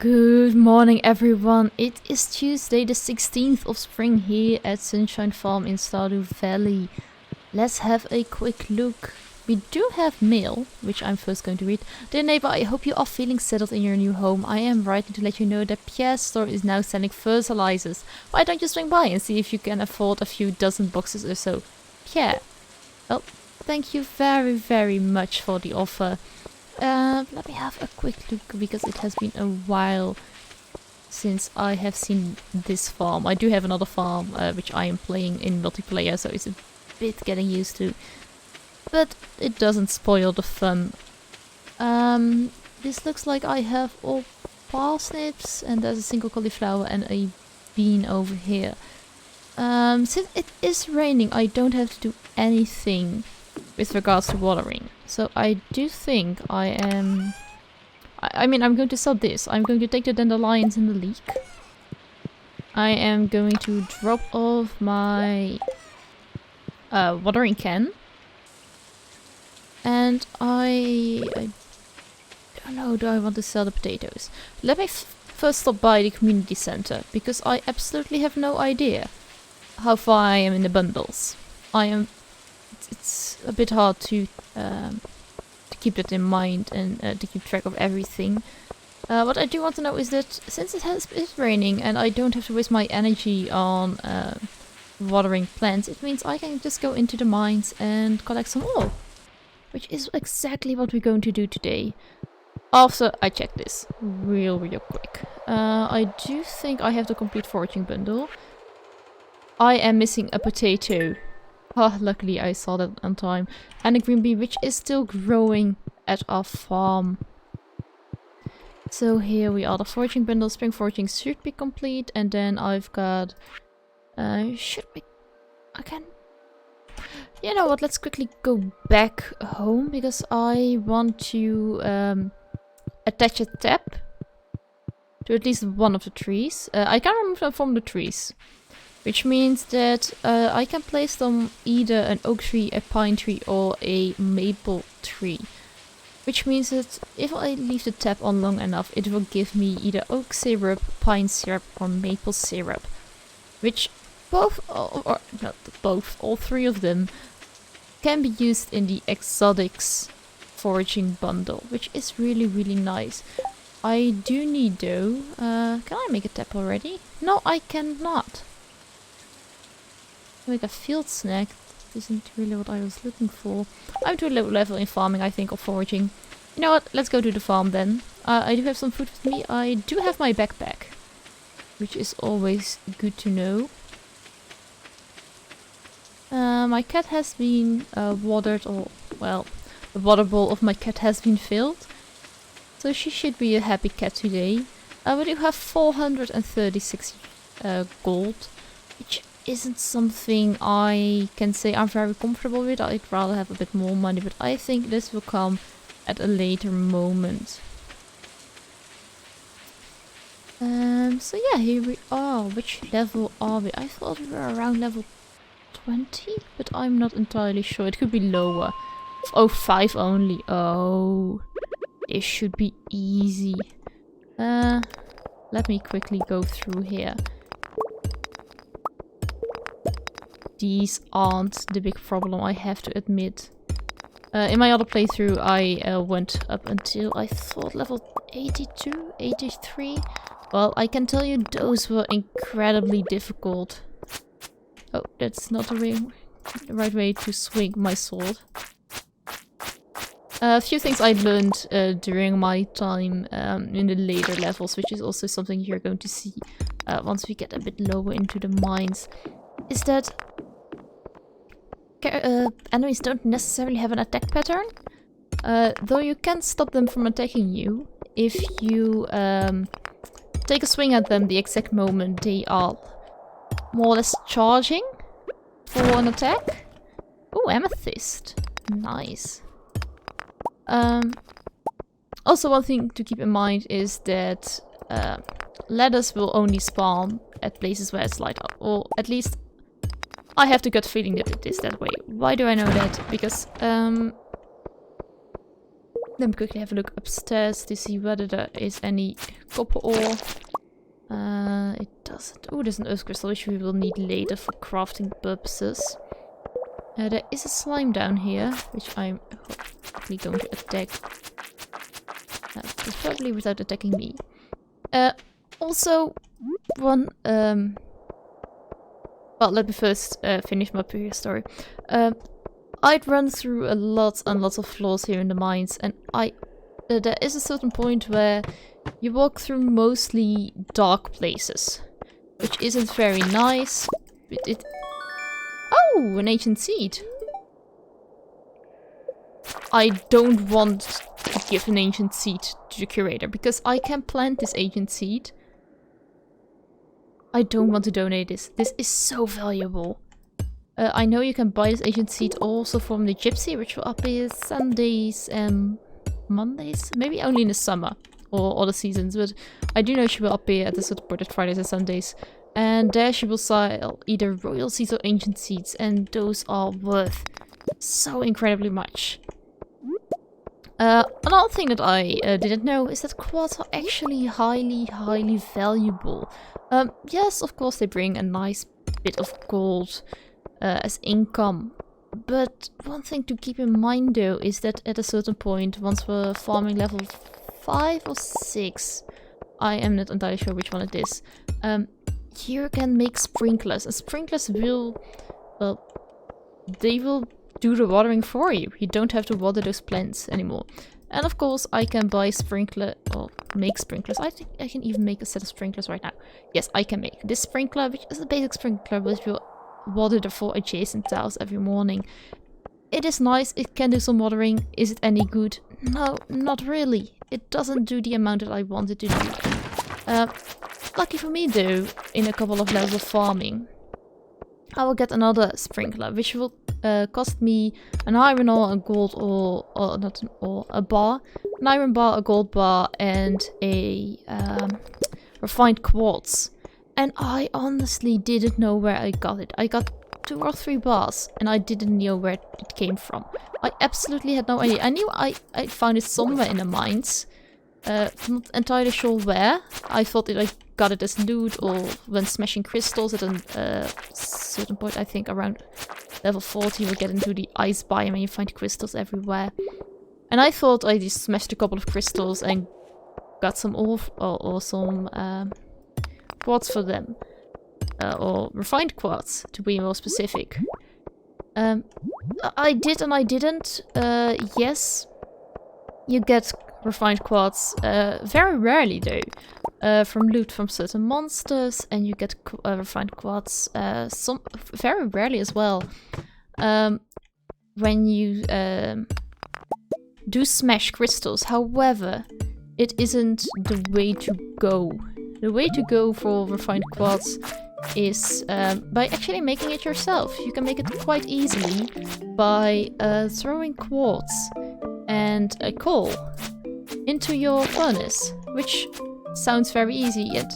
Good morning, everyone. It is Tuesday, the 16th of spring here at Sunshine Farm in Stardew Valley. Let's have a quick look. We do have mail, which I'm first going to read. Dear neighbor, I hope you are feeling settled in your new home. I am writing to let you know that Pierre's store is now selling fertilizers. Why don't you swing by and see if you can afford a few dozen boxes or so? Pierre. Well, thank you very, very much for the offer. Let me have a quick look because it has been a while since I have seen this farm. I do have another farm which I am playing in multiplayer, so it's a bit getting used to. But it doesn't spoil the fun. This looks like I have all parsnips and there's a single cauliflower and a bean over here. Since it is raining, I don't have to do anything with regards to watering. So I do think I am... I mean, I'm going to sell this. I'm going to take the dandelions in the leek. I am going to drop off my watering can. And I don't know, do I want to sell the potatoes? Let me first stop by the community center, because I absolutely have no idea how far I am in the bundles. It's a bit hard to keep that in mind and to keep track of everything. What I do want to know is that since it's raining and I don't have to waste my energy on watering plants, it means I can just go into the mines and collect some ore. Which is exactly what we're going to do today. After I check this real quick. I do think I have the complete foraging bundle. I am missing a potato. Oh, luckily I saw that on time. And a green bean, which is still growing at our farm. So here we are, the foraging bundle. Spring foraging should be complete. And then I've got... should be... I can... You know what, let's quickly go back home, because I want to attach a tap to at least one of the trees. I can remove them from the trees, which means that I can place them either an oak tree, a pine tree, or a maple tree. Which means that if I leave the tap on long enough, it will give me either oak syrup, pine syrup, or maple syrup. Which both, or not both, all three of them can be used in the exotics foraging bundle, which is really nice. I do need though, can I make a tap already? No, I cannot. Make a field snack isn't really what I was looking for. I'm too low level in farming, I think, or foraging. You know what, let's go to the farm then. I do have some food with me. I do have my backpack, which is always good to know. My cat has been watered, or, well, the water bowl of my cat has been filled. So she should be a happy cat today. We do have 436 gold, which isn't something I can say I'm very comfortable with. I'd rather have a bit more money, but I think this will come at a later moment. So yeah, here we are. Which level are we? I thought we were around level 20, but I'm not entirely sure. It could be lower. Oh, 5 only. Oh, it should be easy. Let me quickly go through here. These aren't the big problem, I have to admit. In my other playthrough, I went up until, I thought, level 82, 83. Well, I can tell you those were incredibly difficult. Oh, that's not the right way to swing my sword. A few things I learned during my time in the later levels, which is also something you're going to see once we get a bit lower into the mines, is that enemies don't necessarily have an attack pattern, though you can stop them from attacking you if you take a swing at them the exact moment they are more or less charging for an attack. Oh, amethyst. Nice. Also, one thing to keep in mind is that ladders will only spawn at places where it's light up. Or at least I have the gut feeling that it is that way. Why do I know that? Because Let me quickly have a look upstairs to see whether there is any copper ore. It doesn't. Oh, there's an earth crystal which we will need later for crafting purposes. There is a slime down here, which I'm hopefully going to attack. Probably without attacking me. Also, one... well, let me first finish my previous story. I'd run through a lot and lots of floors here in the mines, and there is a certain point where you walk through mostly dark places, which isn't very nice. Oh, an ancient seed. I don't want to give an ancient seed to the curator, because I can plant this ancient seed. I don't want to donate this. This is so valuable. I know you can buy this ancient seed also from the gypsy, which will appear Sundays and Mondays. Maybe only in the summer or other seasons, but I do know she will appear at the certain point at Fridays and Sundays. And there she will sell either royal seeds or ancient seeds, and those are worth so incredibly much. Another thing that I didn't know is that quartz are actually highly valuable. Yes, of course they bring a nice bit of gold as income. But one thing to keep in mind though is that at a certain point, once we're farming level 5 or 6, I am not entirely sure which one it is, you can make sprinklers. And sprinklers will, well, they will do the watering for you. You don't have to water those plants anymore. And of course I can buy sprinkler or make sprinklers. I think I can even make a set of sprinklers right now. Yes, I can make this sprinkler, which is a basic sprinkler, which will water the 4 adjacent tiles every morning. It is nice, it can do some watering. Is it any good? No, not really. It doesn't do the amount that I want it to do. Lucky for me though, in a couple of levels of farming, I will get another sprinkler, which will cost me an iron ore, a gold ore, or not an ore, a bar, an iron bar, a gold bar, and a refined quartz. And I honestly didn't know where I got it. I got 2 or 3 bars, and I didn't know where it came from. I absolutely had no idea. I knew I found it somewhere in the mines. Not entirely sure where. I thought that I got it as loot or when smashing crystals at a certain point. I think around level 40 you'll get into the ice biome and you find crystals everywhere. And I thought I just smashed a couple of crystals and got some ore or some quartz for them. Or refined quartz, to be more specific. I did and I didn't. Yes, you get refined quartz very rarely though, from loot from certain monsters, and you get refined quartz very rarely as well when you do smash crystals. However, it isn't the way to go. The way to go for refined quartz is by actually making it yourself. You can make it quite easily by throwing quartz and a coal into your furnace, which sounds very easy, yet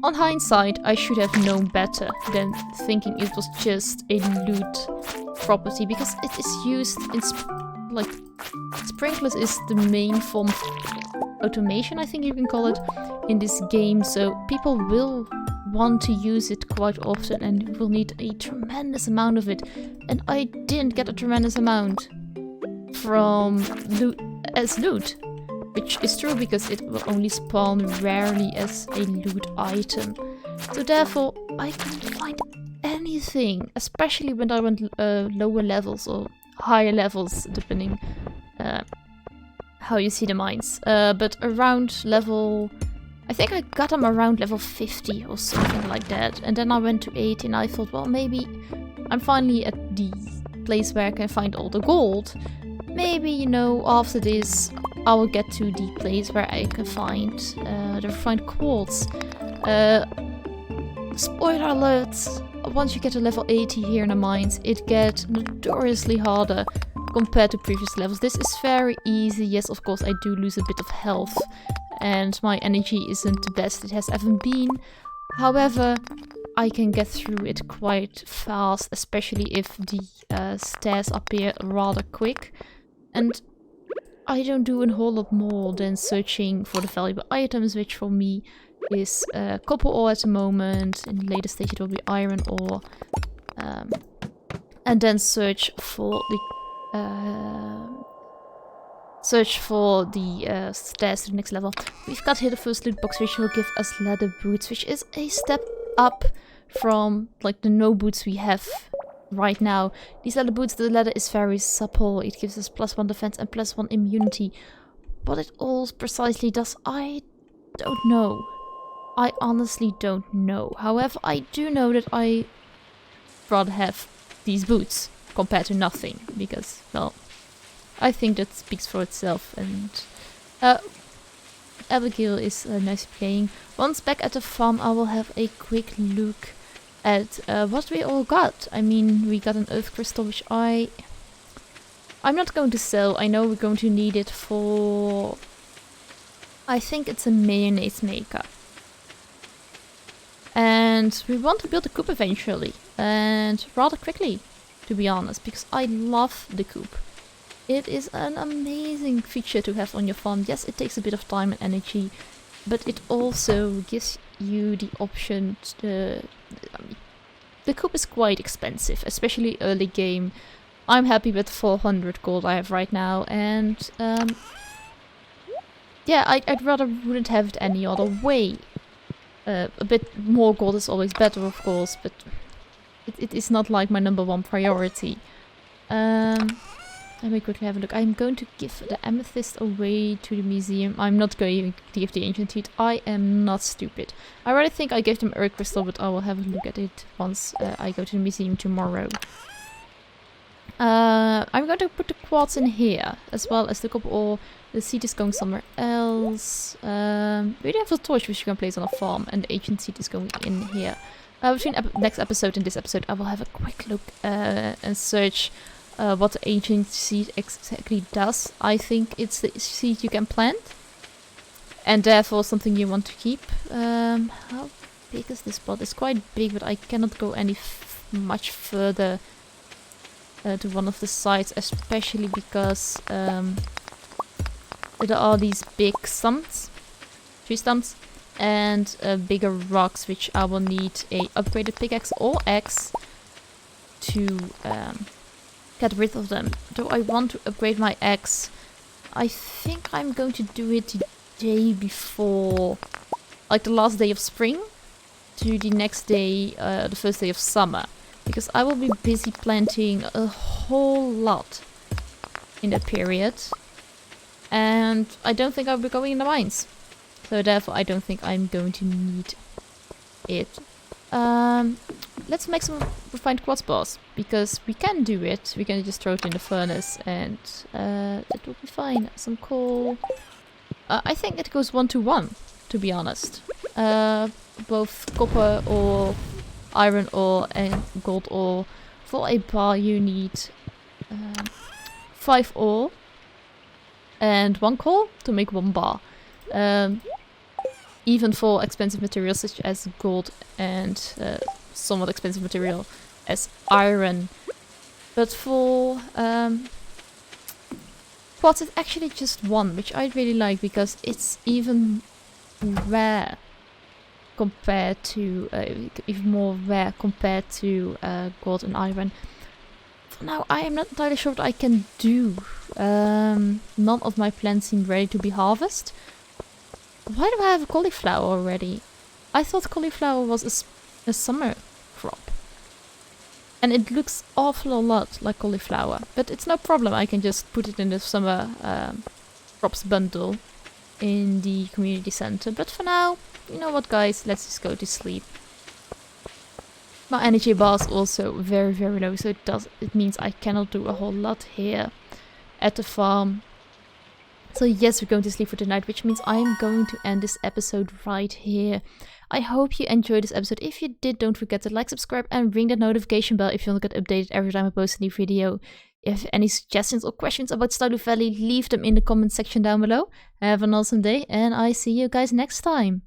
on hindsight I should have known better than thinking it was just a loot property, because it is used in like sprinklers is the main form of automation, I think you can call it, in this game, so people will want to use it quite often and will need a tremendous amount of it, and I didn't get a tremendous amount from loot as loot, which is true because it will only spawn rarely as a loot item. So therefore I couldn't find anything, especially when I went lower levels or higher levels, depending how you see the mines. But around level, I think I got them around level 50 or something like that, and then I went to 80 and I thought, well, maybe I'm finally at the place where I can find all the gold. Maybe, you know, after this I will get to the place where I can find the refined quartz. Spoiler alert, once you get to level 80 here in the mines, it gets notoriously harder compared to previous levels. This is very easy. Yes, of course I do lose a bit of health and my energy isn't the best it has ever been. However, I can get through it quite fast, especially if the stairs appear rather quick. And I don't do a whole lot more than searching for the valuable items, which for me is copper ore at the moment. In the later stage it will be iron ore. And then search for the stairs to the next level. We've got here the first loot box, which will give us leather boots, which is a step up from like the no boots we have right now. These leather boots, the leather is very supple. It gives us +1 defense and +1 immunity. What it all precisely does, I don't know. I honestly don't know. However, I do know that I rather have these boots compared to nothing, because, well, I think that speaks for itself. And Abigail is nice playing. Once back at the farm, I will have a quick look at what we all got. I mean, we got an earth crystal, which I'm not going to sell. I know we're going to need it for, I think it's a mayonnaise maker. And we want to build a coop eventually, and rather quickly, to be honest, because I love the coop. It is an amazing feature to have on your farm. Yes, it takes a bit of time and energy, but it also gives you the option to... the coop is quite expensive, especially early game. I'm happy with the 400 gold I have right now, and yeah, I'd rather wouldn't have it any other way. A bit more gold is always better, of course, but it is not like my #1 priority. Let me quickly have a look. I'm going to give the amethyst away to the museum. I'm not going to give the ancient teeth. I am not stupid. I already think I gave them earth crystal, but I will have a look at it once I go to the museum tomorrow. I'm going to put the quartz in here, as well as the copper ore. The seed is going somewhere else. We do have a torch which you can place on a farm, and the ancient seed is going in here. Between next episode and this episode, I will have a quick look and search what the ancient seed exactly does. I think it's the seed you can plant, and therefore something you want to keep. How big is this spot? It's quite big, but I cannot go any much further to one of the sides, especially because there are these big stumps, tree stumps, and bigger rocks, which I will need a upgraded pickaxe or axe to get rid of them. Do I want to upgrade my axe? I think I'm going to do it the day before, like the last day of spring to the next day, the first day of summer, because I will be busy planting a whole lot in that period, and I don't think I'll be going in the mines, so therefore I don't think I'm going to need it. Let's make some refined quartz bars, because we can do it. We can just throw it in the furnace, and that will be fine. Some coal. I think it goes 1 to 1, to be honest. Both copper ore, iron ore, and gold ore. For a bar, you need 5 ore and 1 coal to make 1 bar. Even for expensive materials such as gold and somewhat expensive material as iron. But for quartz, it's actually just 1, which I really like, because it's even rare compared to even more rare compared to gold and iron. For now, I am not entirely sure what I can do. None of my plants seem ready to be harvested. Why do I have cauliflower already? I thought cauliflower was a summer crop. And it looks awful a lot like cauliflower. But it's no problem, I can just put it in the summer crops bundle in the community center. But for now, you know what guys, let's just go to sleep. My energy bar is also very, very low, so it means I cannot do a whole lot here at the farm. So yes, we're going to sleep for tonight, which means I'm going to end this episode right here. I hope you enjoyed this episode. If you did, don't forget to like, subscribe, and ring that notification bell if you want to get updated every time I post a new video. If you have any suggestions or questions about Stardew Valley, leave them in the comment section down below. Have an awesome day, and I see you guys next time.